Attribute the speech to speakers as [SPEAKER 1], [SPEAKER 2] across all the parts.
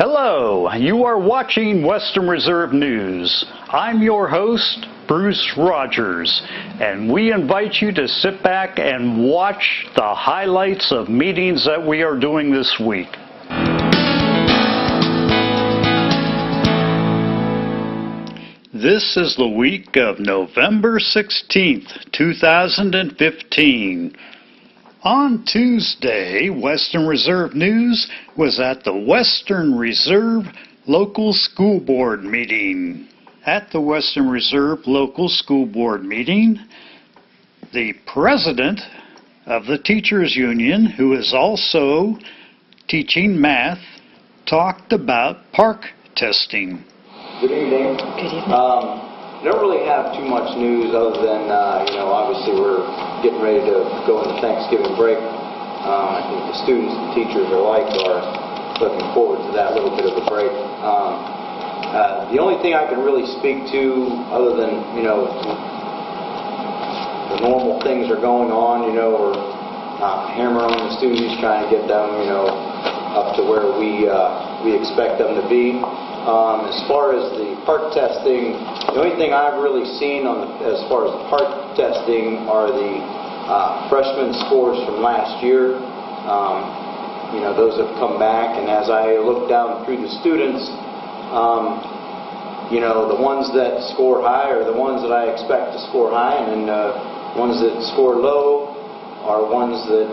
[SPEAKER 1] Hello, you are watching Western Reserve News. I'm your host, Bruce Rogers, and we invite you to sit back and watch the highlights of meetings that we are doing this week. This is the week of November 16th, 2015. On Tuesday, Western Reserve News was at the Western Reserve Local School Board meeting. At the Western Reserve Local School Board meeting, the president of the Teachers Union, who is also teaching math, talked about PARCC testing.
[SPEAKER 2] Good evening.
[SPEAKER 3] Good evening.
[SPEAKER 2] I don't really have too much news other than, obviously we're getting ready to go into Thanksgiving break. I think the students and teachers alike are looking forward to that little bit of a break. The only thing I can really speak to, other than, the normal things are going on, we're hammering on the students, trying to get them, up to where we expect them to be. As far as the PARCC testing, the only thing I've really seen as far as the PARCC testing are the freshman scores from last year. Those have come back, and as I look down through the students, the ones that score high are the ones that I expect to score high, and the ones that score low are ones that,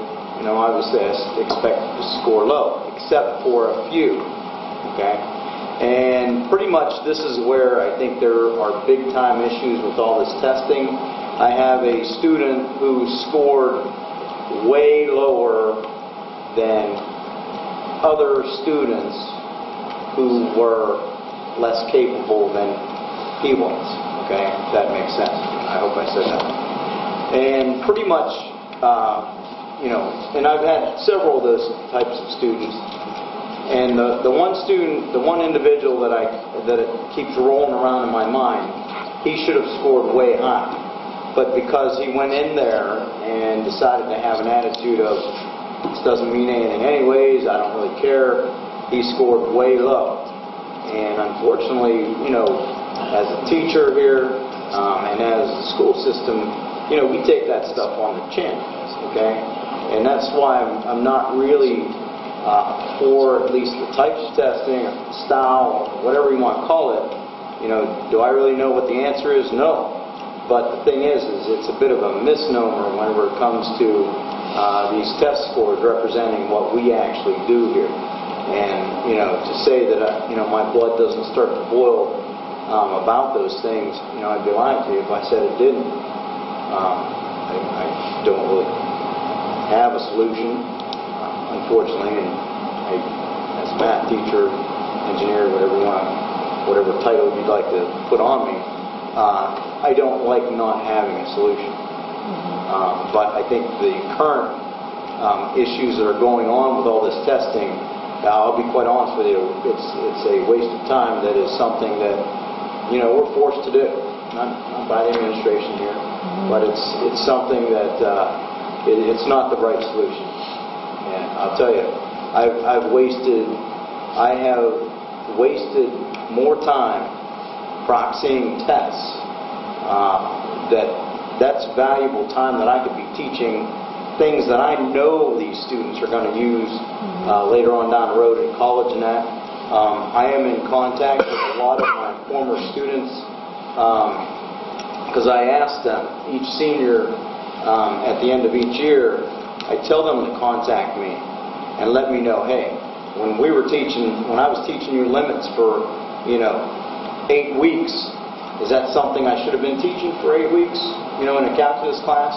[SPEAKER 2] obviously I expect to score low, except for a few, okay? And pretty much this is where I think there are big time issues with all this testing. I have a student who scored way lower than other students who were less capable than he was. Okay, if that makes sense. I hope I said that. And pretty much, and I've had several of those types of students. And the one individual that it keeps rolling around in my mind, he should have scored way high. But because he went in there and decided to have an attitude of, this doesn't mean anything anyways, I don't really care, he scored way low. And unfortunately, as a teacher here, and as a school system, we take that stuff on the chin, okay? And that's why I'm not really for at least the types of testing, or style, or whatever you want to call it. Do I really know what the answer is? No. But the thing is it's a bit of a misnomer whenever it comes to these test scores representing what we actually do here. And, to say that, my blood doesn't start to boil about those things, I'd be lying to you if I said it didn't. I don't really have a solution, unfortunately, and as a math teacher, engineer, whatever title you'd like to put on me, I don't like not having a solution. But I think the current issues that are going on with all this testing, I'll be quite honest with you, it's a waste of time. That is something that we're forced to do, not by the administration here, but it's something that it's not the right solution. And I'll tell you, I have wasted more time proxying tests. That's valuable time that I could be teaching things that I know these students are going to use later on down the road in college and that. I am in contact with a lot of my former students because I ask them, each senior at the end of each year, I tell them to contact me and let me know, hey, when I was teaching you limits for, 8 weeks, is that something I should have been teaching for 8 weeks, in a calculus class?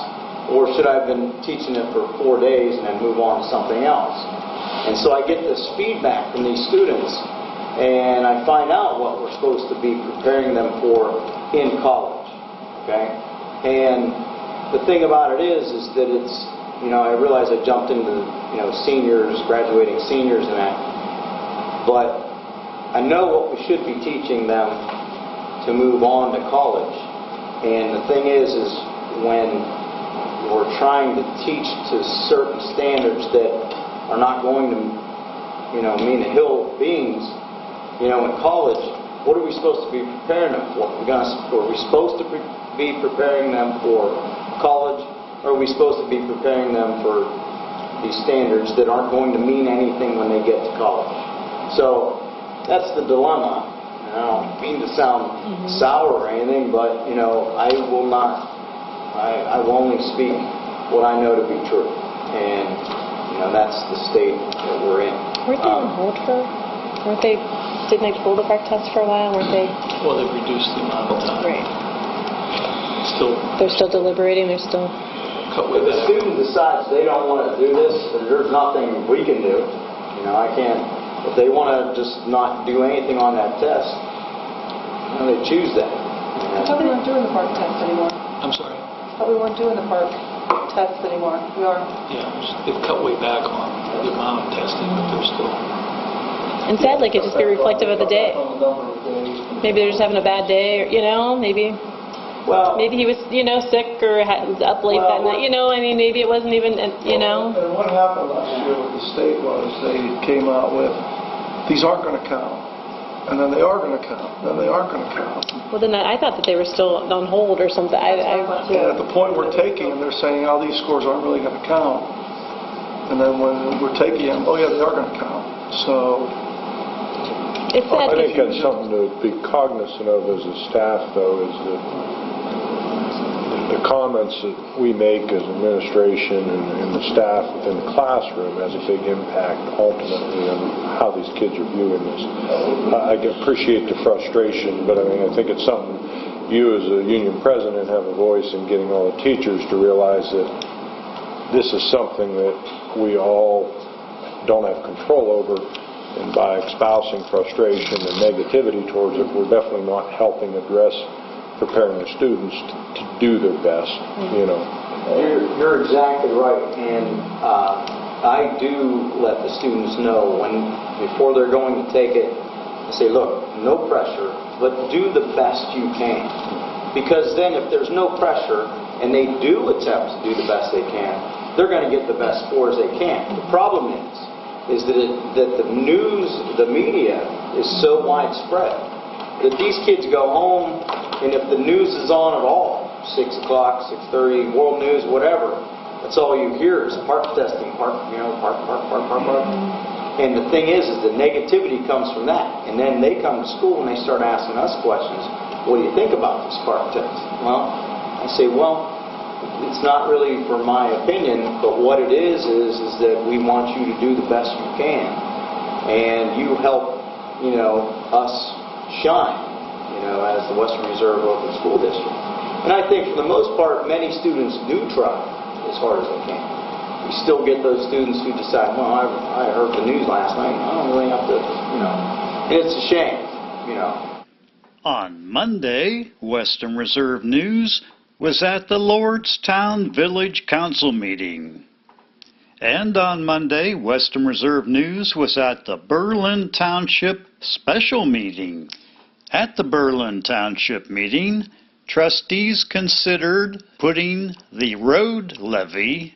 [SPEAKER 2] Or should I have been teaching it for 4 days and then move on to something else? And so I get this feedback from these students, and I find out what we're supposed to be preparing them for in college, okay? And the thing about it is that it's, I realize I jumped into, seniors, graduating seniors and that, but I know what we should be teaching them to move on to college. And the thing is when we're trying to teach to certain standards that are not going to, mean a hill of beans, in college, what are we supposed to be preparing them for? Are we supposed to be preparing them for college, or are we supposed to be preparing them for these standards that aren't going to mean anything when they get to college? So that's the dilemma. And I don't mean to sound sour or anything, but I will not. I will only speak what I know to be true, and that's the state that we're in.
[SPEAKER 3] Weren't they on hold for? Didn't they hold the park test for a while? Weren't they?
[SPEAKER 4] Well, they've reduced the amount of time.
[SPEAKER 3] Right.
[SPEAKER 4] They're
[SPEAKER 3] still deliberating. They're still.
[SPEAKER 2] If the student decides they don't want to do this, then there's nothing we can do. I can't. If they want to just not do anything on that test, they choose that.
[SPEAKER 5] I thought we weren't doing the park test anymore.
[SPEAKER 4] I'm sorry?
[SPEAKER 5] I thought we weren't doing the park tests anymore. We are.
[SPEAKER 4] Yeah, they've cut way back on the amount of testing, but they're still...
[SPEAKER 3] And sadly, it could just be reflective of the day. Maybe they're just having a bad day, or, maybe...
[SPEAKER 2] Well,
[SPEAKER 3] maybe he was, sick or was up late that night. Maybe it wasn't even,
[SPEAKER 6] And what happened last year with the state was they came out with, these aren't going to count. And then they are going to count. Then they aren't going to count.
[SPEAKER 3] Well, then I thought that they were still on hold or something.
[SPEAKER 6] And at the point we're taking them, they're saying, oh, these scores aren't really going to count. And then when we're taking them, oh, yeah, they are going to count. So...
[SPEAKER 3] It's sad.
[SPEAKER 7] I think that's something to be cognizant of as a staff, though, is that the comments that we make as administration and the staff within the classroom has a big impact ultimately on how these kids are viewing this. I can appreciate the frustration, but I think it's something you as a union president have a voice in getting all the teachers to realize that this is something that we all don't have control over. And by espousing frustration and negativity towards it, we're definitely not helping address preparing the students to do their best,
[SPEAKER 2] You're exactly right, and I do let the students know before they're going to take it, I say, look, no pressure, but do the best you can. Because then if there's no pressure and they do attempt to do the best they can, they're going to get the best scores they can. The problem is that the news, the media, is so widespread that these kids go home, and if the news is on at all, 6 o'clock, 6:30, world news, whatever, that's all you hear is park testing, park. And the thing is the negativity comes from that. And then they come to school and they start asking us questions. What do you think about this park test? Well, I say, it's not really for my opinion, but what it is that we want you to do the best you can, and you help, us shine, as the Western Reserve Local School District. And I think for the most part, many students do try as hard as they can. You still get those students who decide, I heard the news last night, I don't really have to, and it's a shame,
[SPEAKER 1] On Monday, Western Reserve News was at the Lordstown Village Council meeting. And on Monday, Western Reserve News was at the Berlin Township special meeting. At the Berlin Township meeting, trustees considered putting the road levy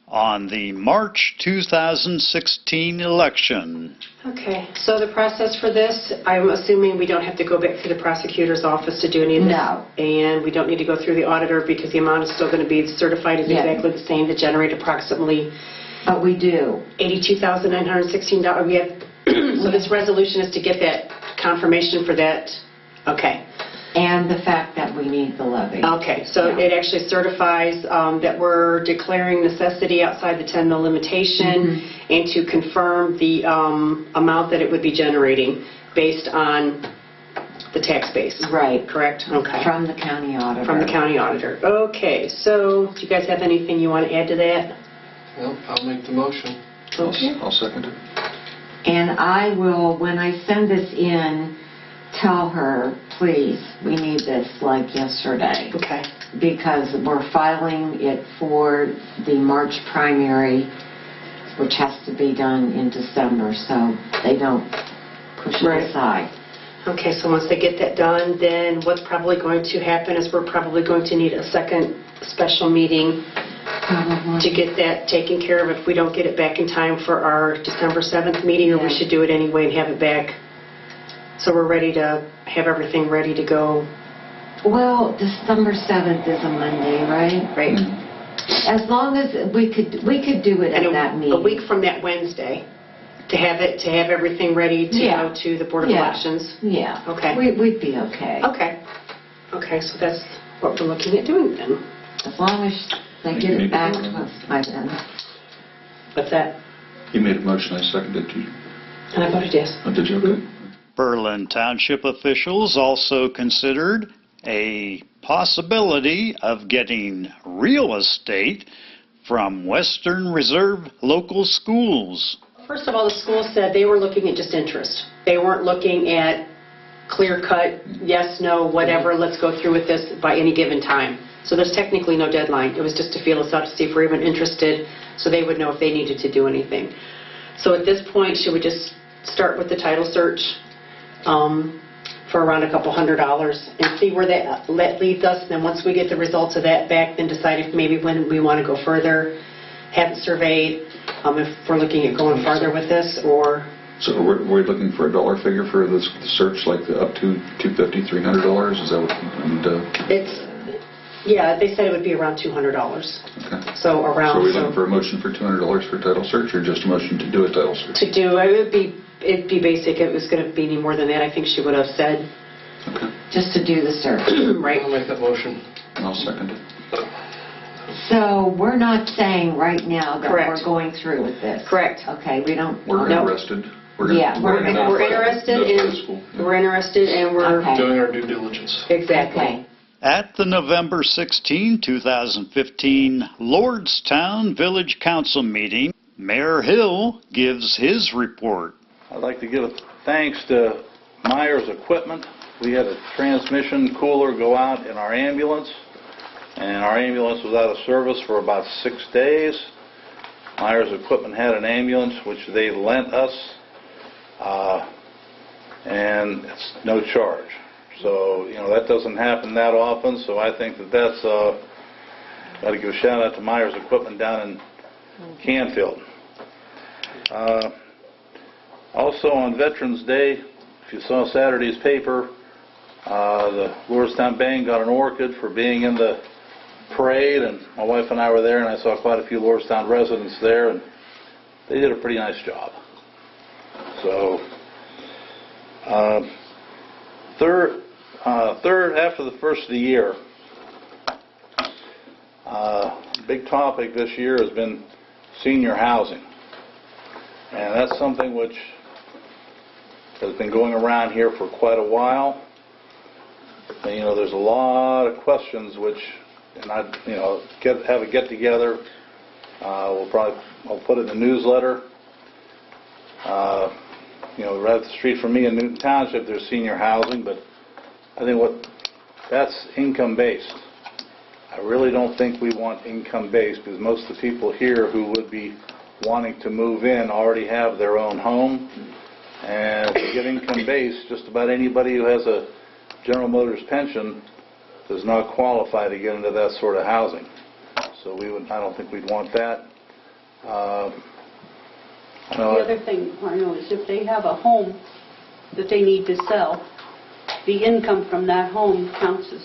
[SPEAKER 1] on the March 2016 election.
[SPEAKER 8] Okay, so the process for this, I'm assuming we don't have to go back to the prosecutor's office to do any of this?
[SPEAKER 9] No.
[SPEAKER 8] And we don't need to go through the auditor because the amount is still going to be certified as
[SPEAKER 9] Yeah.
[SPEAKER 8] exactly the same to generate approximately
[SPEAKER 9] But we do.
[SPEAKER 8] $82,916. We have, so this resolution is to get that confirmation for that? Okay.
[SPEAKER 9] And the fact that we need the levy.
[SPEAKER 8] Okay, so
[SPEAKER 9] Yeah.
[SPEAKER 8] it actually certifies that we're declaring necessity outside the 10 mil limitation and to confirm the amount that it would be generating based on the tax base.
[SPEAKER 9] Right.
[SPEAKER 8] Correct? Okay.
[SPEAKER 9] From the county auditor.
[SPEAKER 8] From the county auditor. Okay, so do you guys have anything you want to add to that?
[SPEAKER 10] Well, I'll make the motion.
[SPEAKER 8] Okay.
[SPEAKER 10] I'll second it.
[SPEAKER 9] And I will, when I send this in, tell her, please, we need this like yesterday.
[SPEAKER 8] Okay.
[SPEAKER 9] Because we're filing it for the March primary, which has to be done in December, so they don't push it
[SPEAKER 8] Right.
[SPEAKER 9] aside.
[SPEAKER 8] Okay, so once they get that done, then what's probably going to happen is we're probably going to need a second special meeting
[SPEAKER 9] Probably.
[SPEAKER 8] to get that taken care of if we don't get it back in time for our December 7th meeting, or we
[SPEAKER 9] Yeah.
[SPEAKER 8] should do it anyway and have it back So we're ready to have everything ready to go.
[SPEAKER 9] Well, December 7th is a Monday, right?
[SPEAKER 8] Right.
[SPEAKER 9] As long as we could do it
[SPEAKER 8] And
[SPEAKER 9] at that meeting.
[SPEAKER 8] a week from that Wednesday, to have everything ready to
[SPEAKER 9] Yeah.
[SPEAKER 8] go to the Board of
[SPEAKER 9] Yeah.
[SPEAKER 8] Elections.
[SPEAKER 9] Yeah.
[SPEAKER 8] Okay.
[SPEAKER 9] We'd be okay.
[SPEAKER 8] Okay, so that's what we're looking at doing then.
[SPEAKER 9] As long as they get it back to us by then.
[SPEAKER 8] What's that?
[SPEAKER 11] You made a motion, I seconded you.
[SPEAKER 8] And I voted yes.
[SPEAKER 11] Oh, did you? Okay.
[SPEAKER 1] Berlin Township officials also considered a possibility of getting real estate from Western Reserve local schools.
[SPEAKER 8] First of all, the school said they were looking at just interest. They weren't looking at clear-cut, yes, no, whatever, let's go through with this by any given time. So there's technically no deadline. It was just to feel us out to see if we're even interested, so they would know if they needed to do anything. So at this point, should we just start with the title search for around a couple $100 and see where that leads us? And then once we get the results of that back, then decide if maybe when we want to go further, have it surveyed, if we're looking at going farther with this, or...
[SPEAKER 11] So we're looking for a dollar figure for the search, like up to $250, $300? Is that what?
[SPEAKER 8] Yeah, they said it would be around $200.
[SPEAKER 11] Okay.
[SPEAKER 8] So around...
[SPEAKER 11] So are we looking for a motion for $200 for title search, or just a motion to do a title search?
[SPEAKER 8] To do, it'd be basic. It was going to be any more than that, I think she would have said.
[SPEAKER 11] Okay.
[SPEAKER 9] Just to do the search.
[SPEAKER 8] Right.
[SPEAKER 10] I'll make that motion.
[SPEAKER 11] I'll second it.
[SPEAKER 9] So we're not saying right now that
[SPEAKER 8] Correct.
[SPEAKER 9] we're going through with this?
[SPEAKER 8] Correct.
[SPEAKER 9] Okay, we don't...
[SPEAKER 11] We're
[SPEAKER 8] No.
[SPEAKER 11] interested.
[SPEAKER 9] Yeah,
[SPEAKER 8] We're interested and we're...
[SPEAKER 9] Okay.
[SPEAKER 10] Doing our due diligence.
[SPEAKER 8] Exactly.
[SPEAKER 9] Okay.
[SPEAKER 1] At the November 16, 2015 Lordstown Village Council meeting, Mayor Hill gives his report.
[SPEAKER 12] I'd like to give thanks to Myers Equipment. We had a transmission cooler go out in our ambulance, and our ambulance was out of service for about 6 days. Myers Equipment had an ambulance which they lent us, and it's no charge. So, that doesn't happen that often, so I think that's, got to give a shout out to Myers Equipment down in Canfield. Also on Veterans Day, if you saw Saturday's paper, the Lordstown Band got an orchid for being in the parade, and my wife and I were there, and I saw quite a few Lordstown residents there, and they did a pretty nice job. So, third, after the first of the year, big topic this year has been senior housing. And that's something which has been going around here for quite a while. And, there's a lot of questions which, and have a get-together. I'll put it in the newsletter. Right up the street from me in Newton Township, there's senior housing, but I think that's income-based. I really don't think we want income-based, because most of the people here who would be wanting to move in already have their own home. And if you get income-based, just about anybody who has a General Motors pension does not qualify to get into that sort of housing. So I don't think we'd want that.
[SPEAKER 5] The other thing, Arno, is if they have a home that they need to sell, the income from that home counts as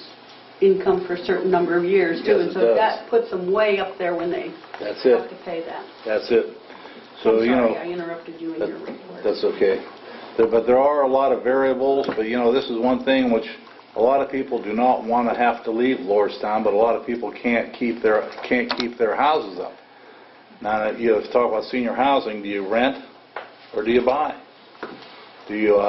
[SPEAKER 5] income for a certain number of years, too.
[SPEAKER 12] Yes,
[SPEAKER 5] And
[SPEAKER 12] it
[SPEAKER 5] so
[SPEAKER 12] does.
[SPEAKER 5] that puts them way up there when they
[SPEAKER 12] That's
[SPEAKER 5] have
[SPEAKER 12] it.
[SPEAKER 5] to pay that.
[SPEAKER 12] That's it. So,
[SPEAKER 5] I'm sorry, I interrupted you in your report.
[SPEAKER 12] That's okay. But there are a lot of variables, but this is one thing which a lot of people do not want to have to leave Lordstown, but a lot of people can't keep their houses up. Now, if you talk about senior housing, do you rent or do you buy? Do you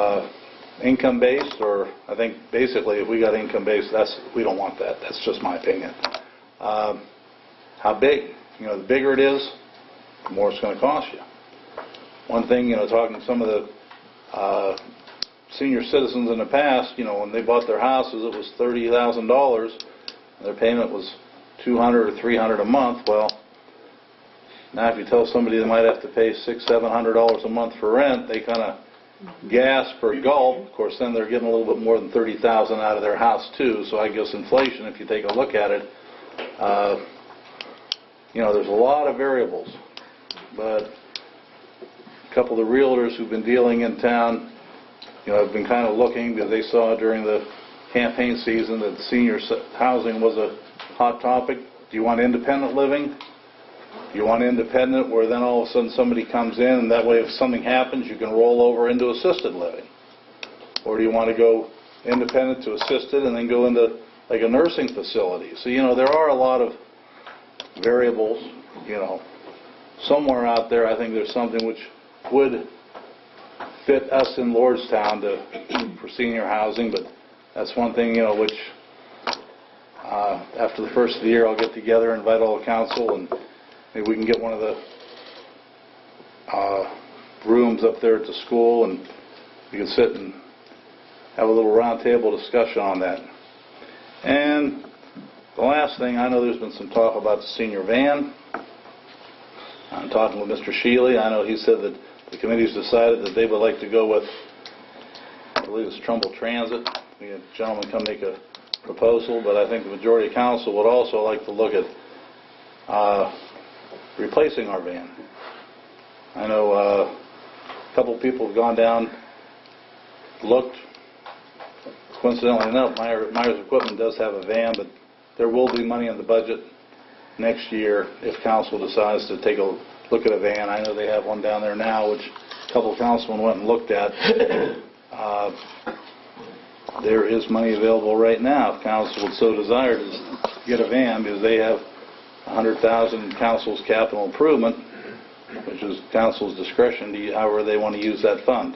[SPEAKER 12] income-based, or I think basically if we got income-based, we don't want that. That's just my opinion. How big? The bigger it is, the more it's going to cost you. One thing, talking to some of the senior citizens in the past, when they bought their houses, it was $30,000, and their payment was $200 or $300 a month. Well, now if you tell somebody they might have to pay $600, $700 a month for rent, they kind of gasp or gulp. Of course, then they're getting a little bit more than $30,000 out of their house too. So I guess inflation, if you take a look at it, there's a lot of variables. But a couple of the realtors who've been dealing in town I've been kind of looking because they saw during the campaign season that senior housing was a hot topic. Do you want independent living? Do you want independent where then all of a sudden somebody comes in and that way if something happens you can roll over into assisted living? Or do you want to go independent to assisted and then go into like a nursing facility? So, there are a lot of variables, Somewhere out there I think there's something which would fit us in Lordstown for senior housing, but that's one thing, which after the first of the year I'll get together, invite all the council, and maybe we can get one of the rooms up there at the school and we can sit and have a little roundtable discussion on that. And the last thing, I know there's been some talk about the senior van. I'm talking with Mr. Shealy. I know he said that the committee's decided that they would like to go with, I believe it's Trumbull Transit. We had a gentleman come make a proposal, but I think the majority of council would also like to look at replacing our van. I know a couple of people have gone down, looked. Coincidentally enough, Myers Equipment does have a van, but there will be money in the budget next year if council decides to take a look at a van. I know they have one down there now, which a couple of councilmen went and looked at. There is money available right now if council would so desire to get a van, because they have $100,000 in council's capital improvement, which is council's discretion to however they want to use that fund.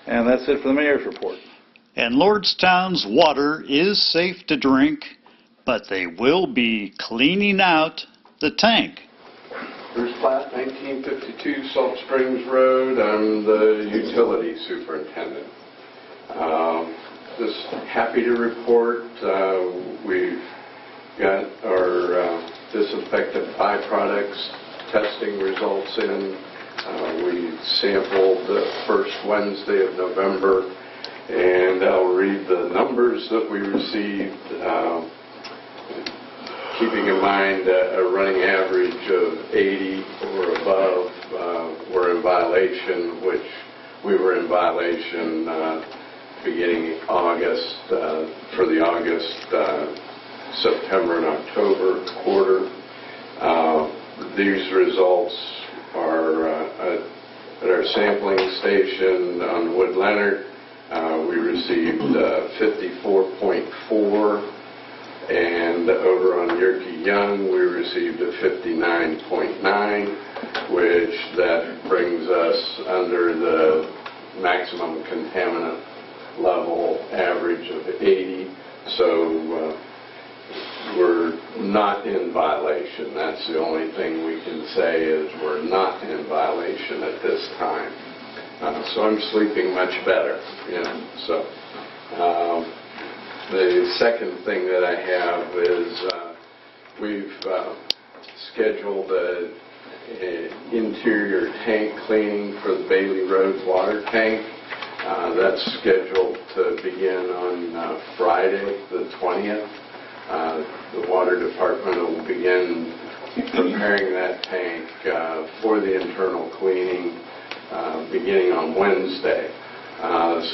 [SPEAKER 12] And that's it for the mayor's report.
[SPEAKER 1] And Lordstown's water is safe to drink, but they will be cleaning out the tank.
[SPEAKER 13] Bruce Platt, 1952 Salt Springs Road. I'm the utility superintendent. Just happy to report we've got our disinfectant byproducts testing results in. We sampled the first Wednesday of November, and I'll read the numbers that we received. Keeping in mind a running average of 80 or above, we're in violation, which we were in violation beginning August, for the August, September and October quarter. These results are at our sampling station on Wood Leonard. We received 54.4. And over on Yerke Young, we received a 59.9, which that brings us under the maximum contaminant level average of 80. So we're not in violation. That's the only thing we can say is we're not in violation at this time. So I'm sleeping much better, So. The second thing that I have is we've scheduled an interior tank cleaning for the Bailey Road water tank. That's scheduled to begin on Friday, the 20th. The water department will begin preparing that tank for the internal cleaning beginning on Wednesday.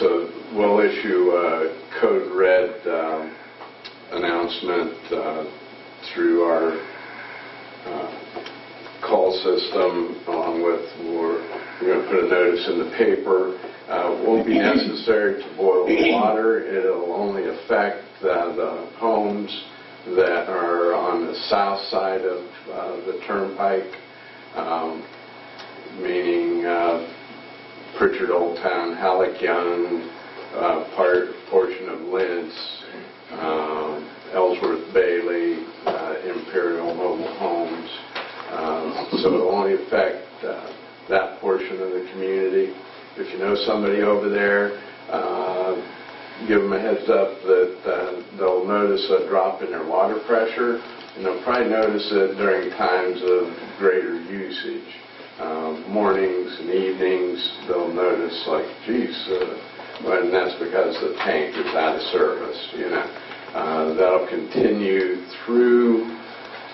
[SPEAKER 13] So we'll issue a code red announcement through our call system, along with we're going to put a notice in the paper. It won't be necessary to boil the water. It'll only affect the homes that are on the south side of the turnpike, meaning Pritchard Old Town, Halleck Young, portion of Lintz, Ellsworth Bailey, Imperial Mobile Homes. So it will only affect that portion of the community. If you know somebody over there, give them a heads up that they'll notice a drop in their water pressure, and they'll probably notice it during times of greater usage. Mornings and evenings, they'll notice like, geez, and that's because the tank is out of service, That'll continue through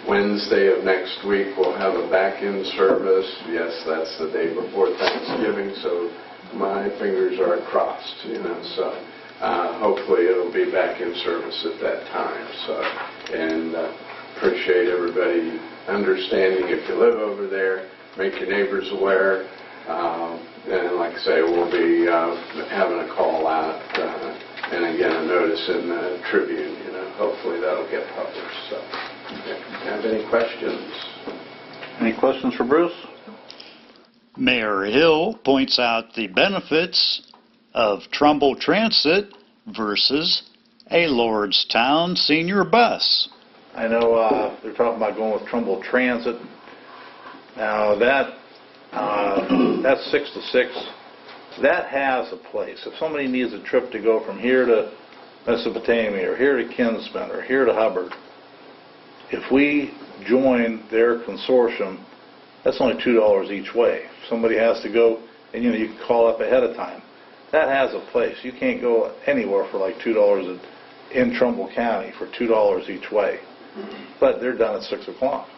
[SPEAKER 13] Wednesday of next week. We'll have a back-end service. Yes, that's the day before Thanksgiving, so my fingers are crossed, so hopefully it'll be back in service at that time. So, and appreciate everybody understanding if you live over there, make your neighbors aware. And like I say, we'll be having a call out and again a notice in the Tribune. Hopefully that'll get published. So, have any questions?
[SPEAKER 12] Any questions for Bruce?
[SPEAKER 1] Mayor Hill points out the benefits of Trumbull Transit versus a Lordstown senior bus.
[SPEAKER 12] I know they're talking about going with Trumbull Transit. Now that's 6 to 6. That has a place. If somebody needs a trip to go from here to Mesopotamia or here to Kinsman or here to Hubbard, if we join their consortium, that's only $2 each way. If somebody has to go, and you can call up ahead of time. That has a place. You can't go anywhere for like $2 in Trumbull County for $2 each way. But they're done at 6 o'clock.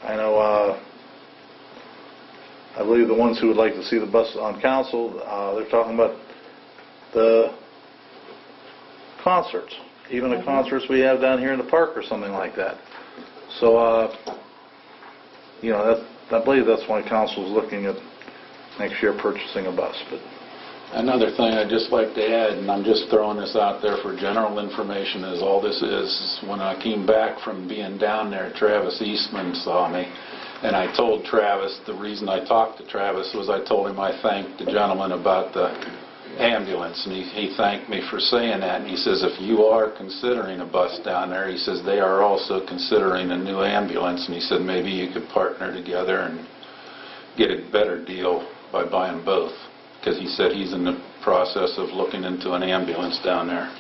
[SPEAKER 12] I know, I believe the ones who would like to see the bus on council, they're talking about the concerts, even the concerts we have down here in the park or something like that. So, I believe that's why council is looking at next year purchasing a bus. But
[SPEAKER 4] another thing I'd just like to add, and I'm just throwing this out there for general information, is all this is, when I came back from being down there, Travis Eastman saw me, and I told Travis, the reason I talked to Travis was I told him I thanked the gentleman about the ambulance, and he thanked me for saying that, and he says, if you are considering a bus down there, he says, they are also considering a new ambulance, and he said, maybe you could partner together and get a better deal by buying both, because he said he's in the process of looking into an ambulance down there.